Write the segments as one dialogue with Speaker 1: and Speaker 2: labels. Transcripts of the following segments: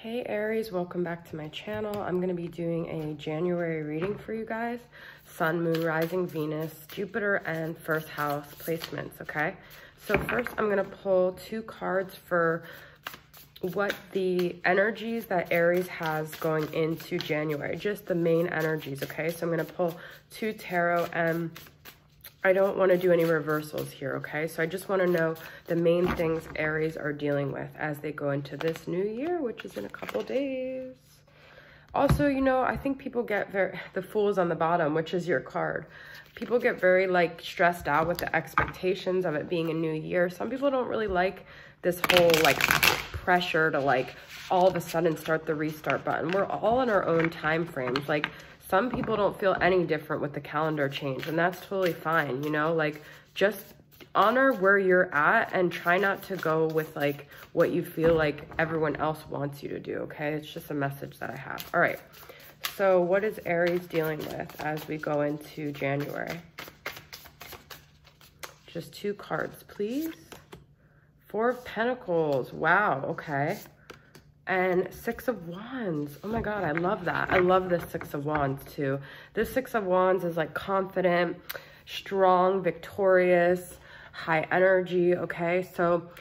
Speaker 1: Hey Aries, welcome back to my channel. I'm going to be doing a January reading for you guys. Sun, Moon, Rising, Venus, Jupiter, and first house placements, okay? So first I'm going to pull two cards for what the energies that Aries has going into January. Just the main energies, okay? So I'm going to pull two tarot, and I don't want to do any reversals here, okay? So I just want to know the main things Aries are dealing with as they go into this new year, which is in a couple days. Also, you know, I think people get the Fool's on the bottom, which is your card. People get very, like, stressed out with the expectations of it being a new year. Some people don't really like this whole, like, pressure to, like, all of a sudden start the restart button. We're all in our own time frames. Like, some people don't feel any different with the calendar change, and that's totally fine, you know? Like, just honor where you're at and try not to go with, like, what you feel like everyone else wants you to do, okay? It's just a message that I have. All right, so what is Aries dealing with as we go into January? Just two cards, please. Four of Pentacles. Wow, okay. And Six of Wands. Oh my God, I love that. I love this Six of Wands too. This Six of Wands is like confident, strong, victorious, high energy, okay? So,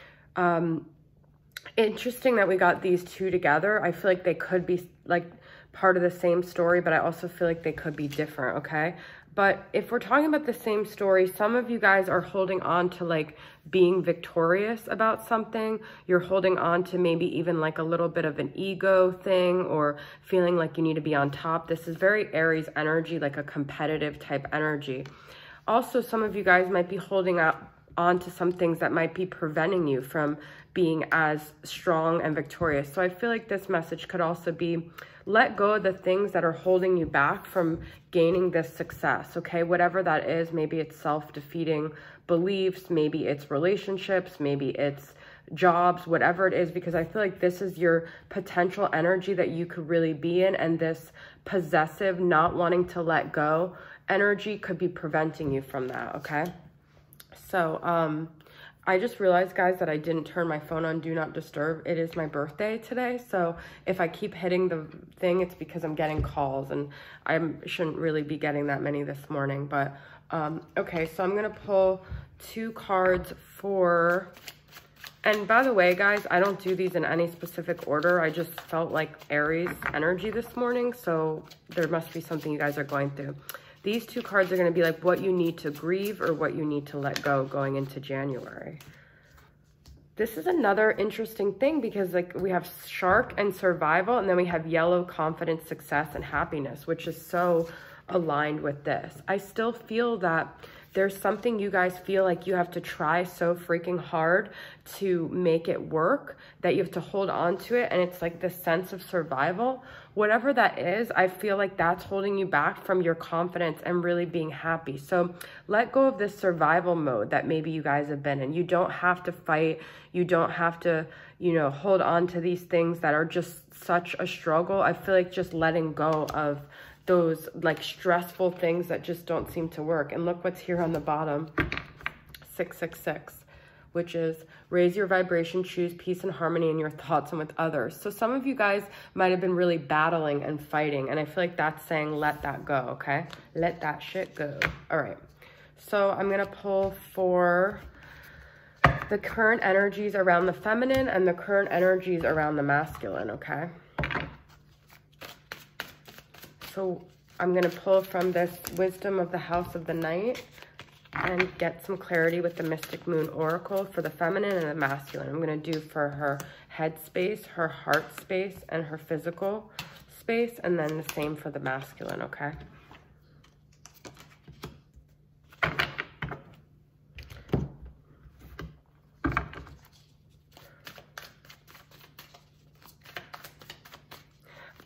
Speaker 1: interesting that we got these two together. I feel like they could be like part of the same story, but I also feel like they could be different, okay? But if we're talking about the same story, some of you guys are holding on to like being victorious about something. You're holding on to maybe even like a little bit of an ego thing or feeling like you need to be on top. This is very Aries energy, like a competitive type energy. Also, some of you guys might be holding on to some things that might be preventing you from being as strong and victorious. So I feel like this message could also be, let go of the things that are holding you back from gaining this success, okay? Whatever that is, maybe it's self-defeating beliefs, maybe it's relationships, maybe it's jobs, whatever it is, because I feel like this is your potential energy that you could really be in, and this possessive, not wanting to let go energy could be preventing you from that, okay? So, I just realized, guys, that I didn't turn my phone on Do Not Disturb. It is my birthday today, so if I keep hitting the thing, it's because I'm getting calls, and I shouldn't really be getting that many this morning. But, okay, so I'm going to pull two cards for... And by the way, guys, I don't do these in any specific order. I just felt like Aries energy this morning, so there must be something you guys are going through. These two cards are going to be like what you need to grieve or what you need to let go going into January. This is another interesting thing because like we have Shark and Survival, and then we have Yellow, Confidence, Success, and Happiness, which is so aligned with this. I still feel that there's something you guys feel like you have to try so freaking hard to make it work that you have to hold on to it, and it's like this sense of survival. Whatever that is, I feel like that's holding you back from your confidence and really being happy. So let go of this survival mode that maybe you guys have been in. You don't have to fight. You don't have to, you know, hold on to these things that are just such a struggle. I feel like just letting go of those like stressful things that just don't seem to work. And look what's here on the bottom, 666. Which is raise your vibration, choose peace and harmony in your thoughts and with others. So some of you guys might have been really battling and fighting, and I feel like that's saying let that go, okay? Let that shit go. All right, so I'm gonna pull for the current energies around the feminine and the current energies around the masculine, okay? So I'm gonna pull from this Wisdom of the House of the Night and get some clarity with the Mystic Moon Oracle for the feminine and the masculine. I'm going to do for her head space, her heart space, and her physical space, and then the same for the masculine, okay?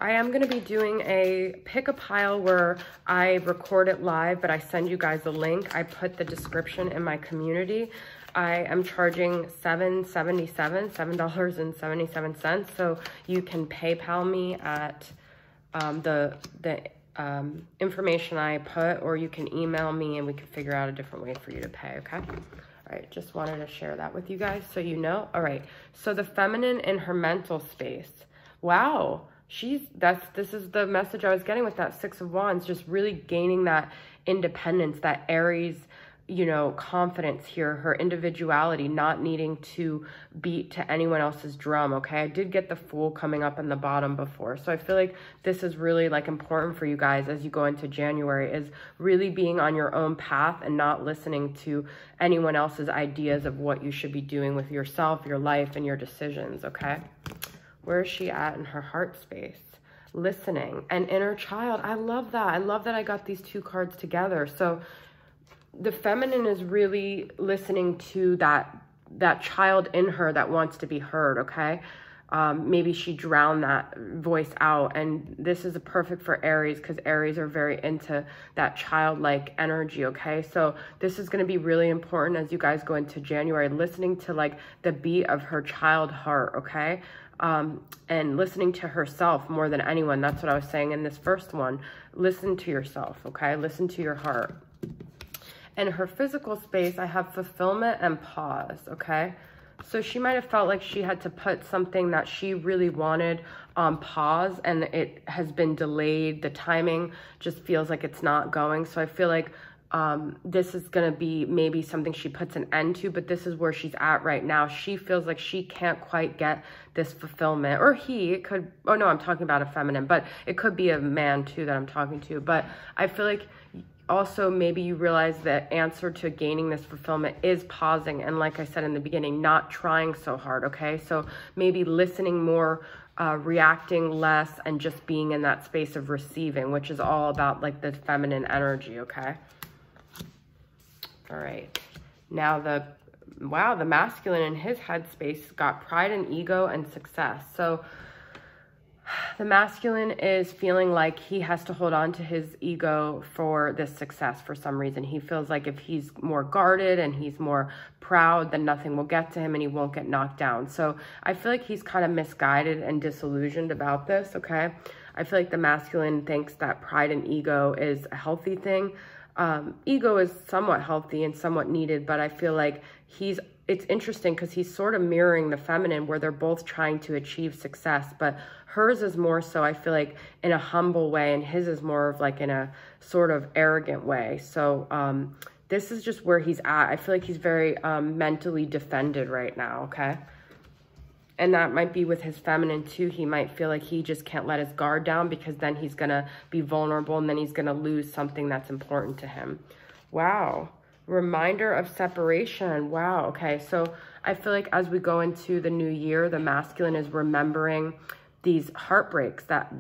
Speaker 1: I am going to be doing a pick a pile where I record it live, but I send you guys a link. I put the description in my community. I am charging $7.77, so you can PayPal me at the information I put, or you can email me and we can figure out a different way for you to pay, okay? All right, just wanted to share that with you guys so you know. All right, so the feminine in her mental space. wow, this is the message I was getting with that Six of Wands, just really gaining that independence, that Aries, you know, confidence here, her individuality, not needing to beat to anyone else's drum, okay? I did get the Fool coming up in the bottom before, so I feel like this is really like important for you guys as you go into January, is really being on your own path and not listening to anyone else's ideas of what you should be doing with yourself, your life, and your decisions, okay? Where is she at in her heart space? Listening and inner child. I love that. I love that I got these two cards together. So the feminine is really listening to that child in her that wants to be heard, okay? Maybe she drowned that voice out, and this is perfect for Aries because Aries are very into that childlike energy, okay? So this is going to be really important as you guys go into January, listening to like the beat of her child heart, okay? And listening to herself more than anyone. That's what I was saying in this first one. Listen to yourself, okay? Listen to your heart. In her physical space, I have fulfillment and pause, okay? So she might have felt like she had to put something that she really wanted on pause, and it has been delayed. The timing just feels like it's not going. So I feel like this is going to be maybe something she puts an end to, but this is where she's at right now. She feels like she can't quite get this fulfillment, or it could, oh no, I'm talking about a feminine, but it could be a man too that I'm talking to. But I feel like also maybe you realize the answer to gaining this fulfillment is pausing, and like I said in the beginning, not trying so hard, okay? So maybe listening more, reacting less, and just being in that space of receiving, which is all about like the feminine energy, okay? All right, now the masculine in his headspace got pride and ego and success. So the masculine is feeling like he has to hold on to his ego for this success for some reason. He feels like if he's more guarded and he's more proud, then nothing will get to him and he won't get knocked down. So I feel like he's kind of misguided and disillusioned about this, okay? I feel like the masculine thinks that pride and ego is a healthy thing. Ego is somewhat healthy and somewhat needed, but I feel like it's interesting because he's sort of mirroring the feminine where they're both trying to achieve success, but hers is more so, I feel like, in a humble way, and his is more of like in a sort of arrogant way. So this is just where he's at. I feel like he's very mentally defended right now, okay? And that might be with his feminine too. He might feel like he just can't let his guard down because then he's going to be vulnerable and then he's going to lose something that's important to him. Wow. Reminder of separation. Wow. Okay. So I feel like as we go into the new year, the masculine is remembering these heartbreaks that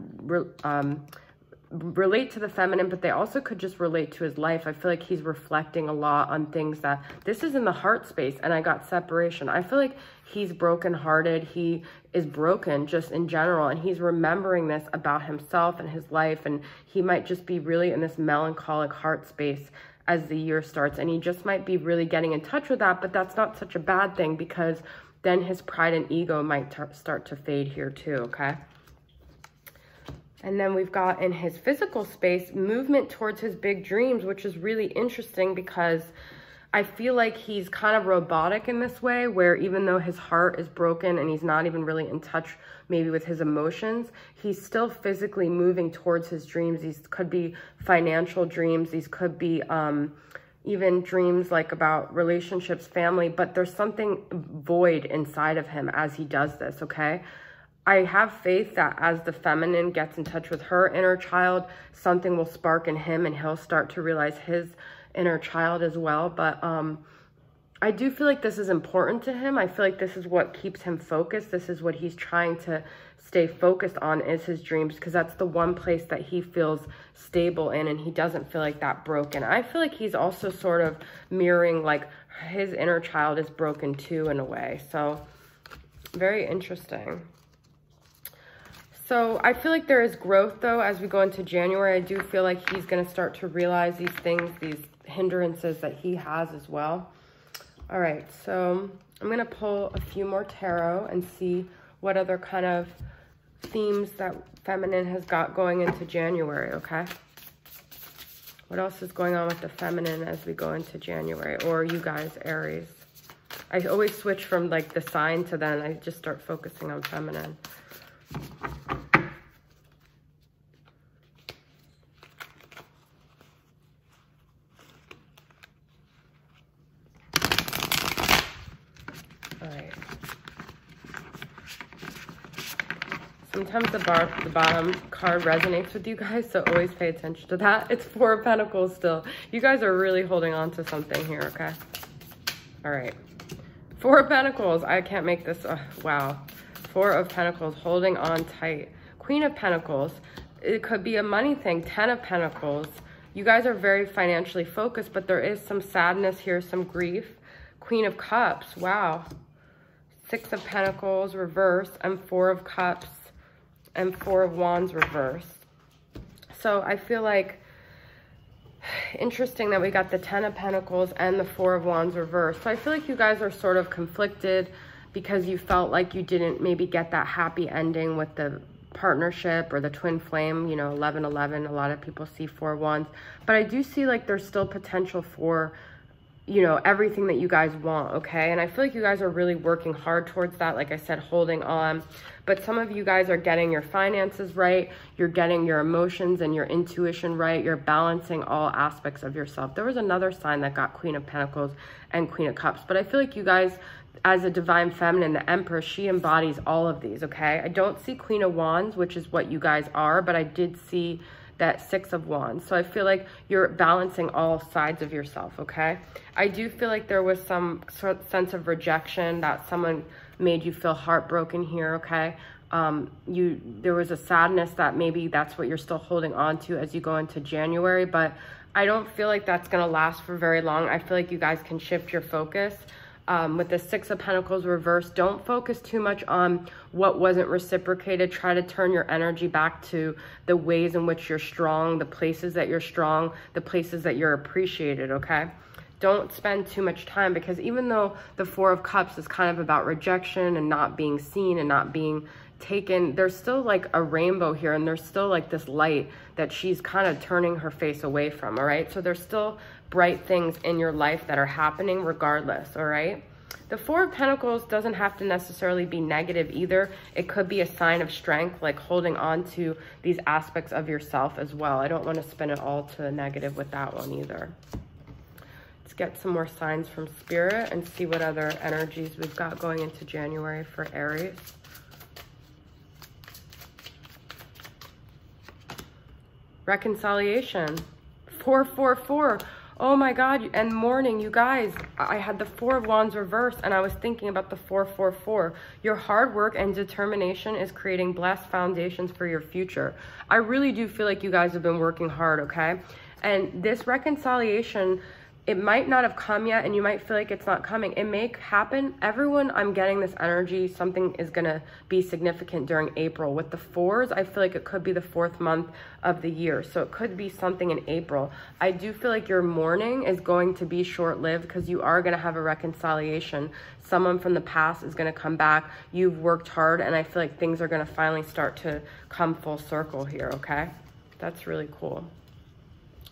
Speaker 1: relate to the feminine, but they also could just relate to his life. I feel like he's reflecting a lot on things that this is in the heart space, and I got separation. I feel like he's brokenhearted. He is broken just in general, and he's remembering this about himself and his life, and he might just be really in this melancholic heart space as the year starts, and he just might be really getting in touch with that, but that's not such a bad thing because then his pride and ego might start to fade here too, okay? And then we've got in his physical space, movement towards his big dreams, which is really interesting because I feel like he's kind of robotic in this way, where even though his heart is broken and he's not even really in touch maybe with his emotions, he's still physically moving towards his dreams. These could be financial dreams. These could be even dreams like about relationships, family, but there's something void inside of him as he does this, okay? I have faith that as the feminine gets in touch with her inner child, something will spark in him and he'll start to realize his inner child as well. But I do feel like this is important to him. I feel like this is what keeps him focused. This is what he's trying to stay focused on, is his dreams, because that's the one place that he feels stable in and he doesn't feel like that broken. I feel like he's also sort of mirroring like his inner child is broken too in a way. So very interesting. So I feel like there is growth though as we go into January. I do feel like he's going to start to realize these things, these hindrances that he has as well. All right, so I'm going to pull a few more tarot and see what other kind of themes that feminine has got going into January, okay? What else is going on with the feminine as we go into January? Or you guys, Aries. I always switch from like the sign to then I just start focusing on feminine. Sometimes the bottom card resonates with you guys, so always pay attention to that. It's Four of Pentacles still. You guys are really holding on to something here, okay? All right. Four of Pentacles. I can't make this. Wow. Four of Pentacles, holding on tight. Queen of Pentacles. It could be a money thing. 10 of Pentacles. You guys are very financially focused, but there is some sadness here, some grief. Queen of Cups. Wow. 6 of Pentacles reversed, and 4 of Cups and 4 of Wands reversed. So I feel like interesting that we got the 10 of Pentacles and the 4 of Wands reversed. So I feel like you guys are sort of conflicted because you felt like you didn't maybe get that happy ending with the partnership or the twin flame, you know, 11-11. A lot of people see 4 of Wands. But I do see like there's still potential for, you know, everything that you guys want, okay? And I feel like you guys are really working hard towards that, like I said, holding on. But some of you guys are getting your finances right, you're getting your emotions and your intuition right, you're balancing all aspects of yourself. There was another sign that got Queen of Pentacles and Queen of Cups, but I feel like you guys, as a divine feminine, the Empress, she embodies all of these, okay? I don't see Queen of Wands, which is what you guys are, but I did see that 6 of Wands. So I feel like you're balancing all sides of yourself, okay? I do feel like there was some sort of sense of rejection, that someone made you feel heartbroken here, okay? There was a sadness that maybe that's what you're still holding on to as you go into January, but I don't feel like that's gonna last for very long. I feel like you guys can shift your focus. With the 6 of Pentacles reversed, don't focus too much on what wasn't reciprocated. Try to turn your energy back to the ways in which you're strong, the places that you're strong, the places that you're appreciated, okay? Don't spend too much time, because even though the 4 of Cups is kind of about rejection and not being seen and not being taken, there's still like a rainbow here, and there's still like this light that she's kind of turning her face away from, all right? So there's still bright things in your life that are happening regardless, all right? The 4 of Pentacles doesn't have to necessarily be negative either. It could be a sign of strength, like holding on to these aspects of yourself as well. I don't want to spin it all to the negative with that one either. Let's get some more signs from Spirit and see what other energies we've got going into January for Aries. Reconciliation. 444. Oh my God, and mourning, you guys. I had the 4 of Wands reversed, and I was thinking about the 444. Your hard work and determination is creating blessed foundations for your future. I really do feel like you guys have been working hard, okay? And this reconciliation, it might not have come yet, and you might feel like it's not coming. It may happen. Everyone, I'm getting this energy, something is gonna be significant during April. With the 4s, I feel like it could be the 4th month of the year. So it could be something in April. I do feel like your mourning is going to be short-lived, because you are gonna have a reconciliation. Someone from the past is gonna come back. You've worked hard, and I feel like things are gonna finally start to come full circle here, okay? That's really cool.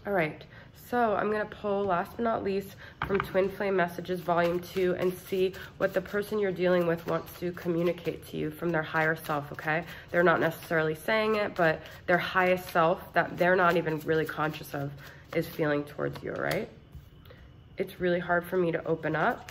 Speaker 1: All right. So I'm going to pull, last but not least, from Twin Flame Messages Volume 2 and see what the person you're dealing with wants to communicate to you from their higher self, okay? They're not necessarily saying it, but their highest self that they're not even really conscious of is feeling towards you, right? It's really hard for me to open up.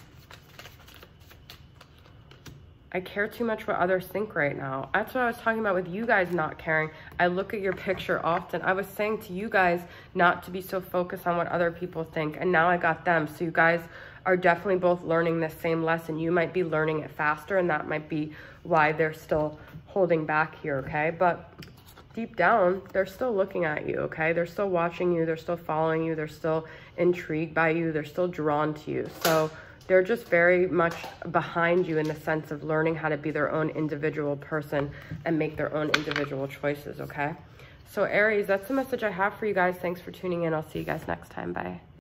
Speaker 1: I care too much what others think right now. That's what I was talking about with you guys not caring. I look at your picture often. I was saying to you guys not to be so focused on what other people think, and now I got them. So you guys are definitely both learning the same lesson. You might be learning it faster, and that might be why they're still holding back here, okay? But deep down, they're still looking at you, okay? They're still watching you. They're still following you. They're still intrigued by you. They're still drawn to you. So they're just very much behind you in the sense of learning how to be their own individual person and make their own individual choices, okay? So Aries, that's the message I have for you guys. Thanks for tuning in. I'll see you guys next time. Bye.